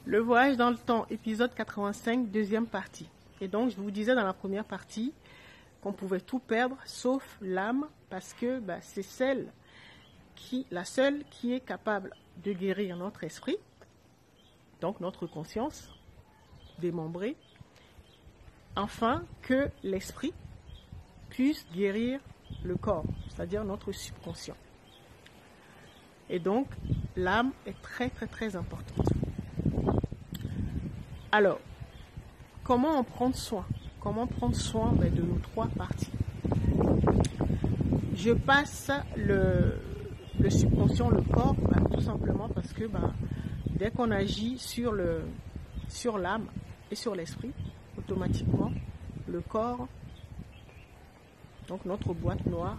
Le voyage dans le temps, épisode 85, deuxième partie. Et donc, je vous disais dans la première partie qu'on pouvait tout perdre, sauf l'âme, parce que c'est la seule qui est capable de guérir notre esprit, donc notre conscience démembrée, afin que l'esprit puisse guérir le corps, c'est-à-dire notre subconscient. Et donc, l'âme est très, très, très importante. Alors, comment en prendre soin? Comment prendre soin de nos trois parties? Je passe le subconscient, le corps, tout simplement parce que dès qu'on agit sur l'âme et sur l'esprit, automatiquement, le corps, donc notre boîte noire,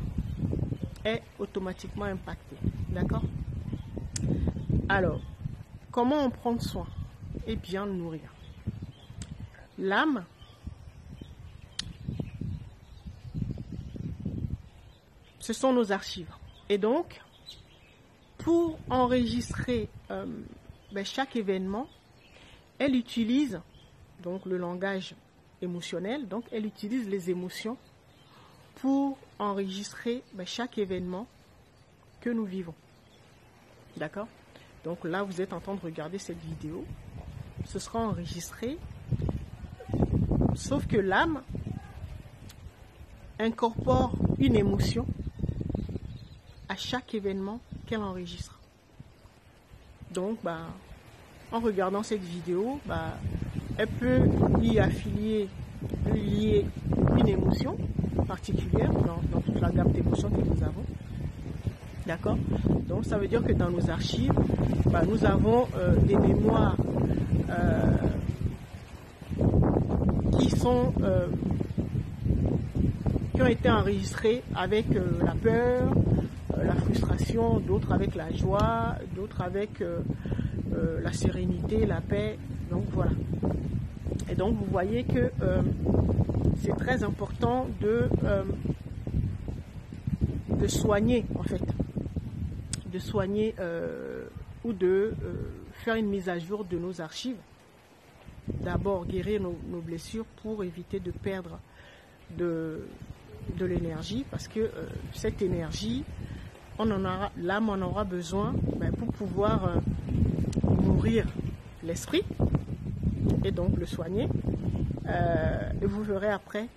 est automatiquement impacté. D'accord? Alors, comment en prendre soin? Et bien le nourrir. L'âme, ce sont nos archives. Et donc, pour enregistrer chaque événement, elle utilise donc le langage émotionnel, donc elle utilise les émotions pour enregistrer chaque événement que nous vivons. D'accord? Donc là, vous êtes en train de regarder cette vidéo. Ce sera enregistré. Sauf que l'âme incorpore une émotion à chaque événement qu'elle enregistre. Donc, en regardant cette vidéo, elle peut y lier une émotion particulière dans toute la gamme d'émotions que nous avons. D'accord? Donc, ça veut dire que dans nos archives, nous avons des mémoires qui ont été enregistrées avec la peur, la frustration, d'autres avec la joie, d'autres avec la sérénité, la paix. Donc voilà. Et donc vous voyez que c'est très important de soigner en fait, de soigner ou de faire une mise à jour de nos archives. D'abord guérir nos blessures pour éviter de perdre de l'énergie, parce que cette énergie, l'âme en aura besoin pour pouvoir nourrir l'esprit et donc le soigner. Et vous verrez après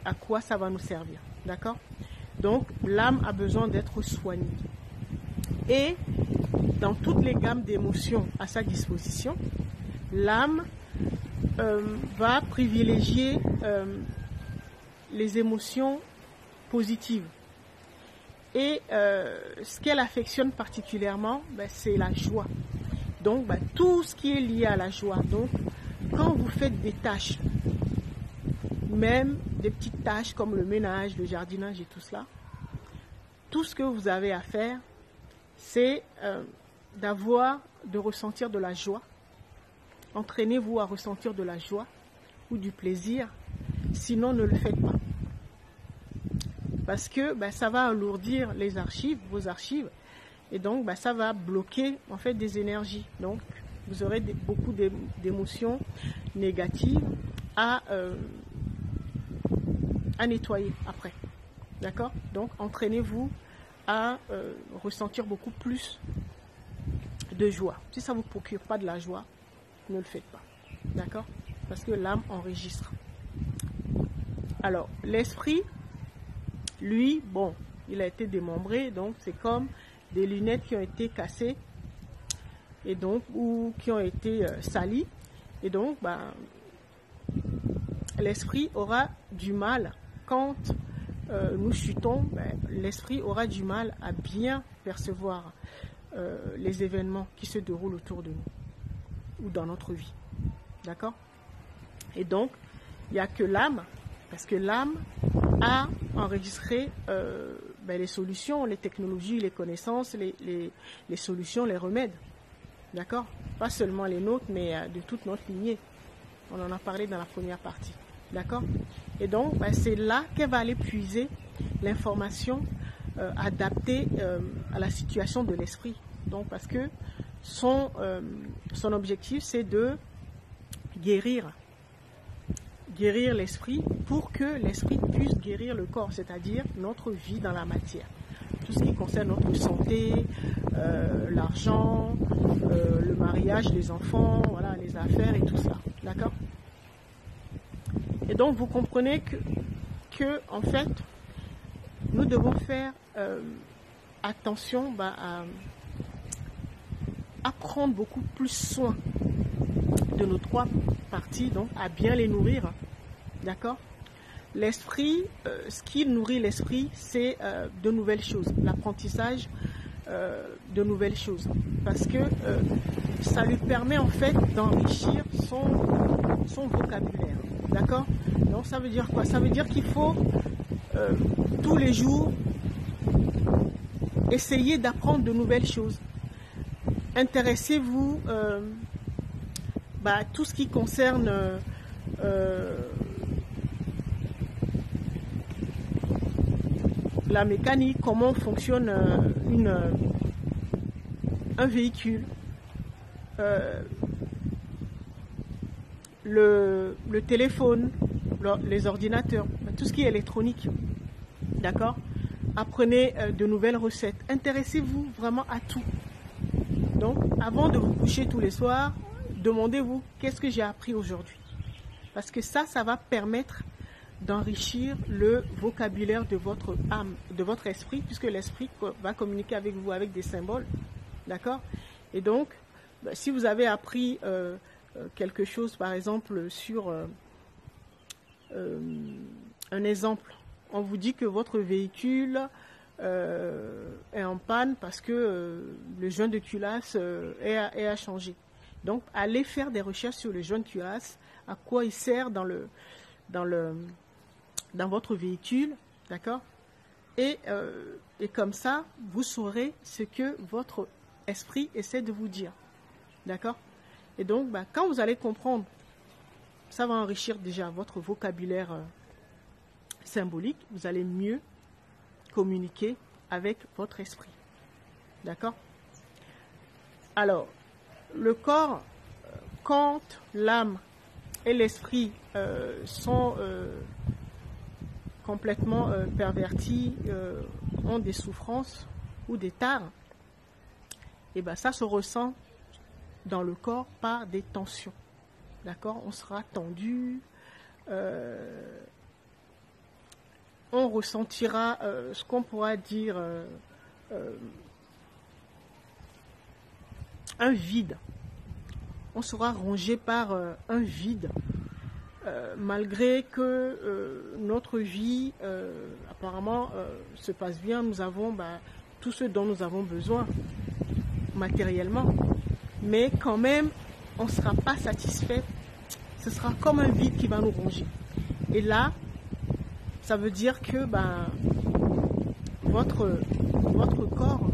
à quoi ça va nous servir. D'accord? Donc l'âme a besoin d'être soignée. Et dans toutes les gammes d'émotions à sa disposition, l'âme va privilégier les émotions positives. Et ce qu'elle affectionne particulièrement, c'est la joie. Donc, tout ce qui est lié à la joie. Donc, quand vous faites des tâches, même des petites tâches comme le ménage, le jardinage et tout cela, tout ce que vous avez à faire, c'est de ressentir de la joie. Entraînez-vous à ressentir de la joie ou du plaisir, sinon ne le faites pas. Parce que ça va alourdir les archives, vos archives, et donc ça va bloquer en fait des énergies. Donc vous aurez beaucoup d'émotions négatives à nettoyer après. D'accord? Donc entraînez-vous à ressentir beaucoup plus de joie. Si ça ne vous procure pas de la joie, ne le faites pas. D'accord? Parce que l'âme enregistre. Alors, l'esprit, lui, il a été démembré, donc c'est comme des lunettes qui ont été cassées et donc ou qui ont été salies. Et donc, l'esprit aura du mal quand nous chutons. L'esprit aura du mal à bien percevoir les événements qui se déroulent autour de nous ou dans notre vie. D'accord? Et donc, il n'y a que l'âme, parce que l'âme a enregistré les solutions, les technologies, les connaissances, les solutions, les remèdes. D'accord? Pas seulement les nôtres, mais de toute notre lignée. On en a parlé dans la première partie. D'accord? Et donc, c'est là qu'elle va aller puiser l'information adaptée à la situation de l'esprit. Donc, parce que son objectif, c'est de guérir l'esprit pour que l'esprit puisse guérir le corps, c'est-à-dire notre vie dans la matière. Tout ce qui concerne notre santé, l'argent, le mariage, les enfants, voilà, les affaires et tout ça. D'accord? Et donc, vous comprenez que en fait, nous devons faire attention à prendre beaucoup plus soin de nos trois parties, donc à bien les nourrir. D'accord? L'esprit, ce qui nourrit l'esprit, c'est de nouvelles choses, l'apprentissage de nouvelles choses. Parce que ça lui permet en fait d'enrichir son vocabulaire. D'accord? Donc ça veut dire quoi? Ça veut dire qu'il faut tous les jours essayer d'apprendre de nouvelles choses. Intéressez-vous à tout ce qui concerne la mécanique, comment fonctionne un véhicule, le téléphone, les ordinateurs, tout ce qui est électronique. D'accord? Apprenez de nouvelles recettes. Intéressez-vous vraiment à tout. Donc, avant de vous coucher tous les soirs, demandez-vous qu'est-ce que j'ai appris aujourd'hui. Parce que ça va permettre d'enrichir le vocabulaire de votre âme, de votre esprit, puisque l'esprit va communiquer avec vous avec des symboles. D'accord? Et donc, si vous avez appris quelque chose, par exemple, sur un exemple, on vous dit que votre véhicule est en panne parce que le joint de culasse est à changer. Donc, allez faire des recherches sur le joint de culasse, à quoi il sert dans votre véhicule, d'accord? Et comme ça, vous saurez ce que votre esprit essaie de vous dire, d'accord? Et donc, quand vous allez comprendre, ça va enrichir déjà votre vocabulaire symbolique, vous allez mieux communiquer avec votre esprit, d'accord? Alors, le corps, quand l'âme et l'esprit sont complètement pervertis, ont des souffrances ou des tares, et ça se ressent dans le corps par des tensions. D'accord? On sera tendu, on ressentira ce qu'on pourra dire un vide. On sera rongé par un vide. Malgré que notre vie apparemment se passe bien, nous avons tout ce dont nous avons besoin matériellement, mais quand même on ne sera pas satisfait. Ce sera comme un vide qui va nous ronger. Et là, ça veut dire que votre corps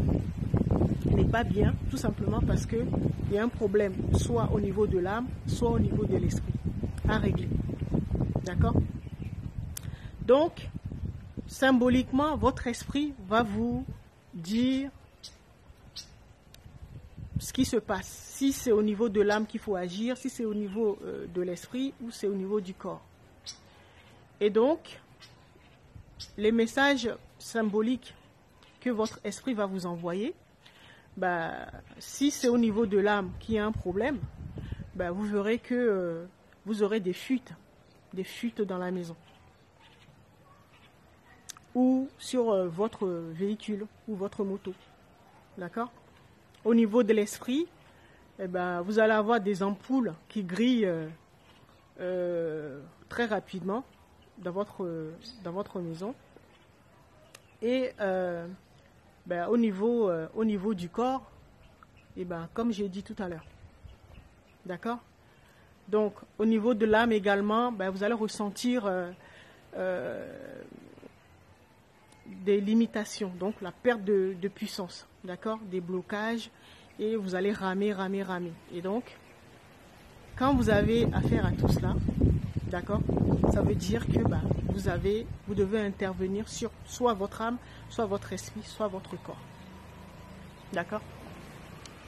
n'est pas bien, tout simplement parce qu'il y a un problème, soit au niveau de l'âme, soit au niveau de l'esprit, à régler. D'accord? Donc, symboliquement, votre esprit va vous dire ce qui se passe. Si c'est au niveau de l'âme qu'il faut agir, si c'est au niveau de l'esprit ou c'est au niveau du corps. Et donc, les messages symboliques que votre esprit va vous envoyer, si c'est au niveau de l'âme qu'il y a un problème, vous verrez que vous aurez des fuites dans la maison ou sur votre véhicule ou votre moto. D'accord? Au niveau de l'esprit, vous allez avoir des ampoules qui grillent très rapidement dans votre maison. Et au niveau du corps, comme j'ai dit tout à l'heure. D'accord? Donc, au niveau de l'âme également, vous allez ressentir des limitations, donc la perte de puissance, d'accord? Des blocages, et vous allez ramer. Et donc, quand vous avez affaire à tout cela, d'accord, ça veut dire que vous devez intervenir sur soit votre âme, soit votre esprit, soit votre corps. D'accord?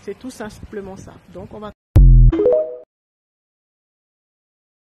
C'est tout simplement ça. Donc, on va